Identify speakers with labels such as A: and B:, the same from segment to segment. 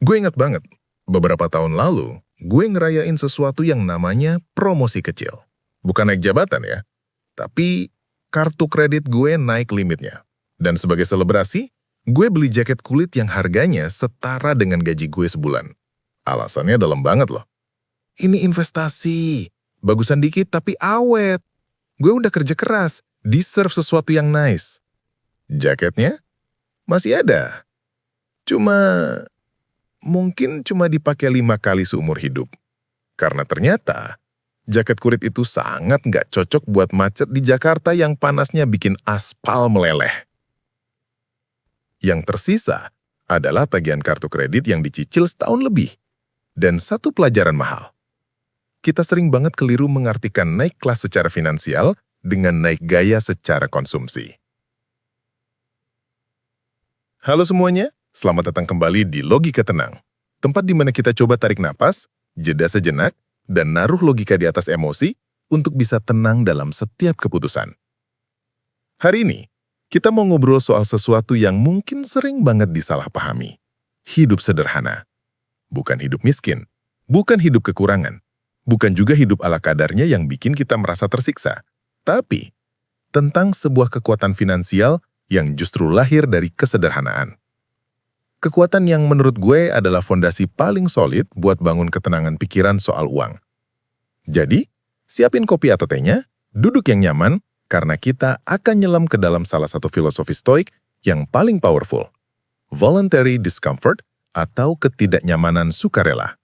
A: Gue ingat banget, beberapa tahun lalu, gue ngerayain sesuatu yang namanya promosi kecil. Bukan naik jabatan ya, tapi kartu kredit gue naik limitnya. Dan sebagai selebrasi, gue beli jaket kulit yang harganya setara dengan gaji gue sebulan. Alasannya dalam banget loh. Ini investasi, bagusan dikit tapi awet. Gue udah kerja keras, deserve sesuatu yang nice. Jaketnya masih ada. Mungkin cuma dipakai 5 kali seumur hidup. Karena ternyata, jaket kulit itu sangat nggak cocok buat macet di Jakarta yang panasnya bikin aspal meleleh. Yang tersisa adalah tagihan kartu kredit yang dicicil setahun lebih. Dan satu pelajaran mahal. Kita sering banget keliru mengartikan naik kelas secara finansial dengan naik gaya secara konsumsi. Halo semuanya, selamat datang kembali di Logika Tenang. Tempat di mana kita coba tarik napas, jeda sejenak, dan naruh logika di atas emosi untuk bisa tenang dalam setiap keputusan. Hari ini, kita mau ngobrol soal sesuatu yang mungkin sering banget disalahpahami. Hidup sederhana. Bukan hidup miskin, bukan hidup kekurangan, bukan juga hidup ala kadarnya yang bikin kita merasa tersiksa, tapi tentang sebuah kekuatan finansial yang justru lahir dari kesederhanaan. Kekuatan yang menurut gue adalah fondasi paling solid buat bangun ketenangan pikiran soal uang. Jadi, siapin kopi atau tehnya, duduk yang nyaman, karena kita akan nyelam ke dalam salah satu filosofi stoik yang paling powerful, voluntary discomfort atau ketidaknyamanan sukarela.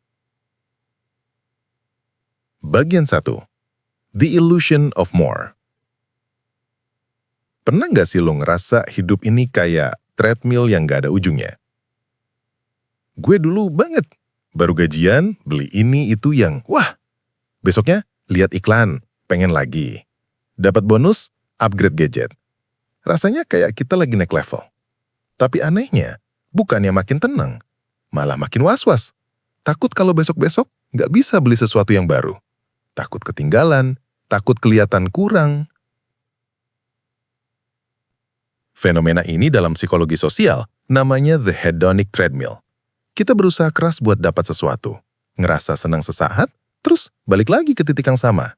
A: Bagian 1. The Illusion of More. Pernah nggak sih lo ngerasa hidup ini kayak treadmill yang nggak ada ujungnya? Gue dulu banget. Baru gajian, beli ini itu yang, wah! Besoknya, lihat iklan, pengen lagi. Dapat bonus, upgrade gadget. Rasanya kayak kita lagi naik level. Tapi anehnya, bukannya makin tenang, malah makin was-was. Takut kalau besok-besok nggak bisa beli sesuatu yang baru. Takut ketinggalan, takut kelihatan kurang. Fenomena ini dalam psikologi sosial namanya the hedonic treadmill. Kita berusaha keras buat dapat sesuatu, ngerasa senang sesaat, terus balik lagi ke titik yang sama.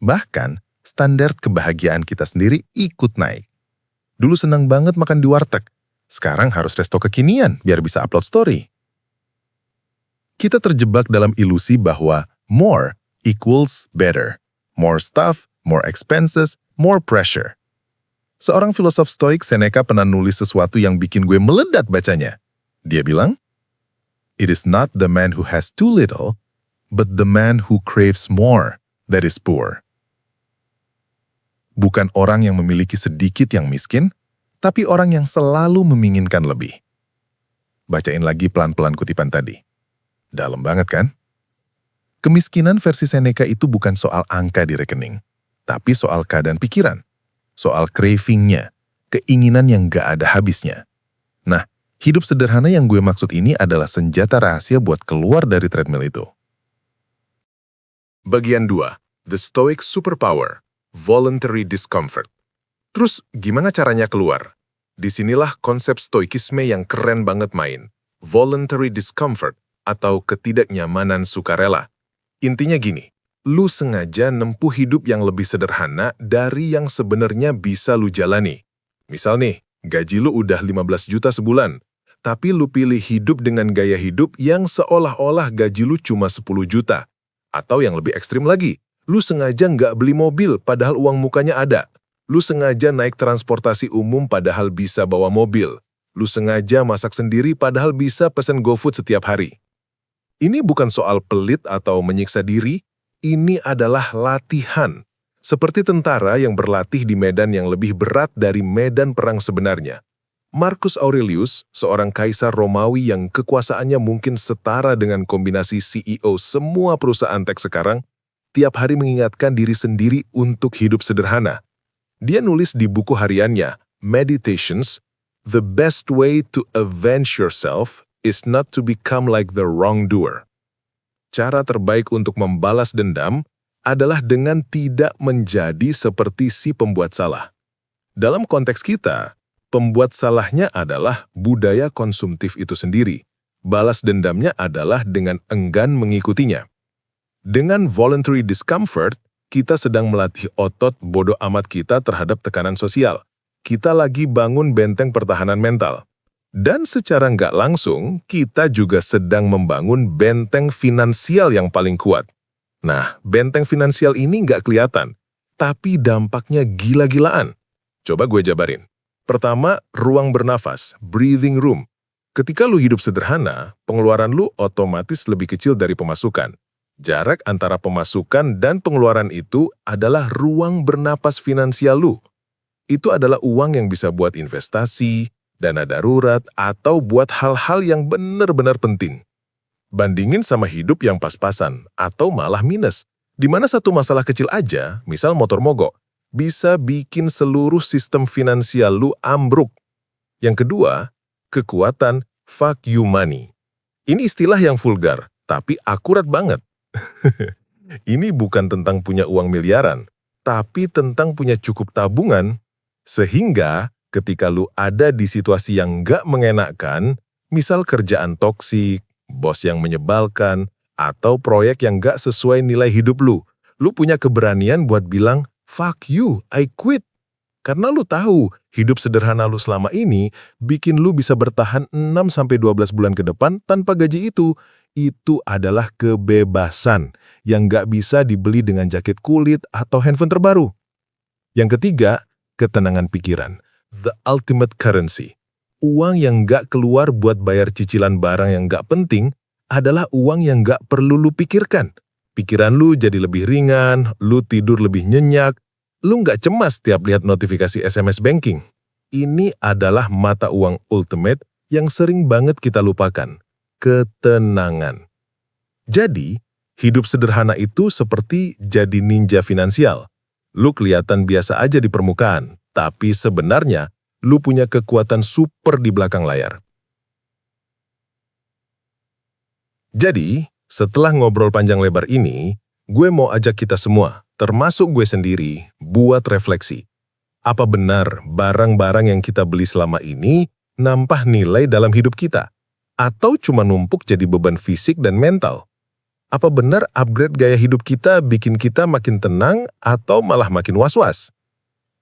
A: Bahkan, standar kebahagiaan kita sendiri ikut naik. Dulu senang banget makan di warteg, sekarang harus resto kekinian biar bisa upload story. Kita terjebak dalam ilusi bahwa more equals better. More stuff, more expenses, more pressure. Seorang filosof stoik Seneca pernah nulis sesuatu yang bikin gue meledak bacanya. Dia bilang, "It is not the man who has too little, but the man who craves more that is poor." Bukan orang yang memiliki sedikit yang miskin, tapi orang yang selalu menginginkan lebih. Bacain lagi pelan-pelan kutipan tadi. Dalam banget kan? Kemiskinan versi Seneca itu bukan soal angka di rekening, tapi soal keadaan pikiran, soal craving-nya, keinginan yang gak ada habisnya. Nah, hidup sederhana yang gue maksud ini adalah senjata rahasia buat keluar dari treadmill itu. Bagian 2. The Stoic Superpower, Voluntary Discomfort. Terus, gimana caranya keluar? Disinilah konsep stoikisme yang keren banget main. Voluntary discomfort, atau ketidaknyamanan sukarela. Intinya gini, lu sengaja nempuh hidup yang lebih sederhana dari yang sebenarnya bisa lu jalani. Misal nih, gaji lu udah 15 juta sebulan, tapi lu pilih hidup dengan gaya hidup yang seolah-olah gaji lu cuma 10 juta. Atau yang lebih ekstrim lagi, lu sengaja nggak beli mobil padahal uang mukanya ada. Lu sengaja naik transportasi umum padahal bisa bawa mobil. Lu sengaja masak sendiri padahal bisa pesen GoFood setiap hari. Ini bukan soal pelit atau menyiksa diri, ini adalah latihan. Seperti tentara yang berlatih di medan yang lebih berat dari medan perang sebenarnya. Marcus Aurelius, seorang kaisar Romawi yang kekuasaannya mungkin setara dengan kombinasi CEO semua perusahaan teks sekarang, tiap hari mengingatkan diri sendiri untuk hidup sederhana. Dia nulis di buku hariannya, Meditations, "The best way to avenge yourself is not to become like the wrongdoer." Cara terbaik untuk membalas dendam adalah dengan tidak menjadi seperti si pembuat salah. Dalam konteks kita, pembuat salahnya adalah budaya konsumtif itu sendiri, balas dendamnya adalah dengan enggan mengikutinya. Dengan voluntary discomfort, kita sedang melatih otot bodo amat kita terhadap tekanan sosial. Kita lagi bangun benteng pertahanan mental. Dan secara nggak langsung, kita juga sedang membangun benteng finansial yang paling kuat. Nah, benteng finansial ini nggak kelihatan, tapi dampaknya gila-gilaan. Coba gue jabarin. Pertama, ruang bernafas, breathing room. Ketika lu hidup sederhana, pengeluaran lu otomatis lebih kecil dari pemasukan. Jarak antara pemasukan dan pengeluaran itu adalah ruang bernapas finansial lu. Itu adalah uang yang bisa buat investasi, dana darurat, atau buat hal-hal yang benar-benar penting. Bandingin sama hidup yang pas-pasan, atau malah minus, di mana satu masalah kecil aja, misal motor mogok, bisa bikin seluruh sistem finansial lu ambruk. Yang kedua, kekuatan fuck you money. Ini istilah yang vulgar, tapi akurat banget. Ini bukan tentang punya uang miliaran, tapi tentang punya cukup tabungan, sehingga ketika lu ada di situasi yang nggak mengenakan, misal kerjaan toksik, bos yang menyebalkan, atau proyek yang nggak sesuai nilai hidup lu punya keberanian buat bilang, fuck you, I quit. Karena lu tahu, hidup sederhana lu selama ini bikin lu bisa bertahan 6-12 bulan ke depan tanpa gaji itu. Itu adalah kebebasan yang nggak bisa dibeli dengan jaket kulit atau handphone terbaru. Yang ketiga, ketenangan pikiran. The ultimate currency. Uang yang nggak keluar buat bayar cicilan barang yang nggak penting adalah uang yang nggak perlu lu pikirkan. Pikiran lu jadi lebih ringan, lu tidur lebih nyenyak, lu nggak cemas tiap lihat notifikasi SMS banking. Ini adalah mata uang ultimate yang sering banget kita lupakan. Ketenangan. Jadi, hidup sederhana itu seperti jadi ninja finansial. Lu kelihatan biasa aja di permukaan, tapi sebenarnya lu punya kekuatan super di belakang layar. Jadi, setelah ngobrol panjang lebar ini, gue mau ajak kita semua, termasuk gue sendiri, buat refleksi. Apa benar barang-barang yang kita beli selama ini nampah nilai dalam hidup kita? Atau cuma numpuk jadi beban fisik dan mental? Apa benar upgrade gaya hidup kita bikin kita makin tenang atau malah makin was-was?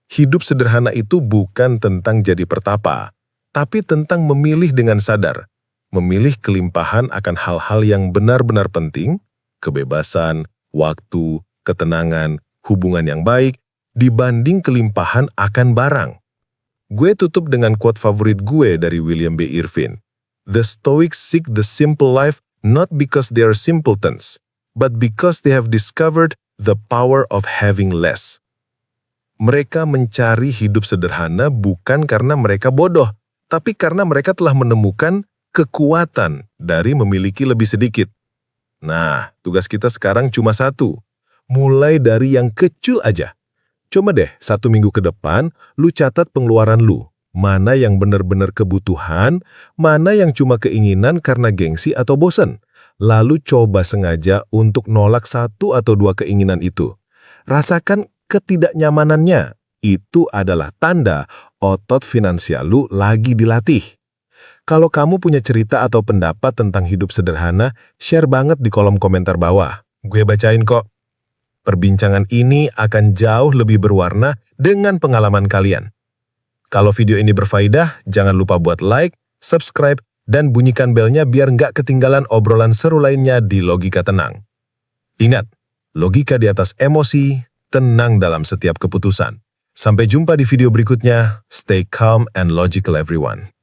A: Hidup sederhana itu bukan tentang jadi pertapa, tapi tentang memilih dengan sadar. Memilih kelimpahan akan hal-hal yang benar-benar penting, kebebasan, waktu, ketenangan, hubungan yang baik, dibanding kelimpahan akan barang. Gue tutup dengan quote favorit gue dari William B. Irvin. The Stoics seek the simple life not because they are simpletons, but because they have discovered the power of having less. Mereka mencari hidup sederhana bukan karena mereka bodoh, tapi karena mereka telah menemukan kekuatan dari memiliki lebih sedikit. Nah, tugas kita sekarang cuma satu. Mulai dari yang kecil aja. Coba deh, 1 minggu ke depan, lu catat pengeluaran lu. Mana yang benar-benar kebutuhan, mana yang cuma keinginan karena gengsi atau bosan. Lalu coba sengaja untuk nolak 1 atau 2 keinginan itu. Rasakan ketidaknyamanannya. Itu adalah tanda otot finansial lu lagi dilatih. Kalau kamu punya cerita atau pendapat tentang hidup sederhana, share banget di kolom komentar bawah. Gue bacain kok. Perbincangan ini akan jauh lebih berwarna dengan pengalaman kalian. Kalau video ini berfaedah, jangan lupa buat like, subscribe, dan bunyikan belnya biar nggak ketinggalan obrolan seru lainnya di Logika Tenang. Ingat, logika di atas emosi, tenang dalam setiap keputusan. Sampai jumpa di video berikutnya. Stay calm and logical everyone.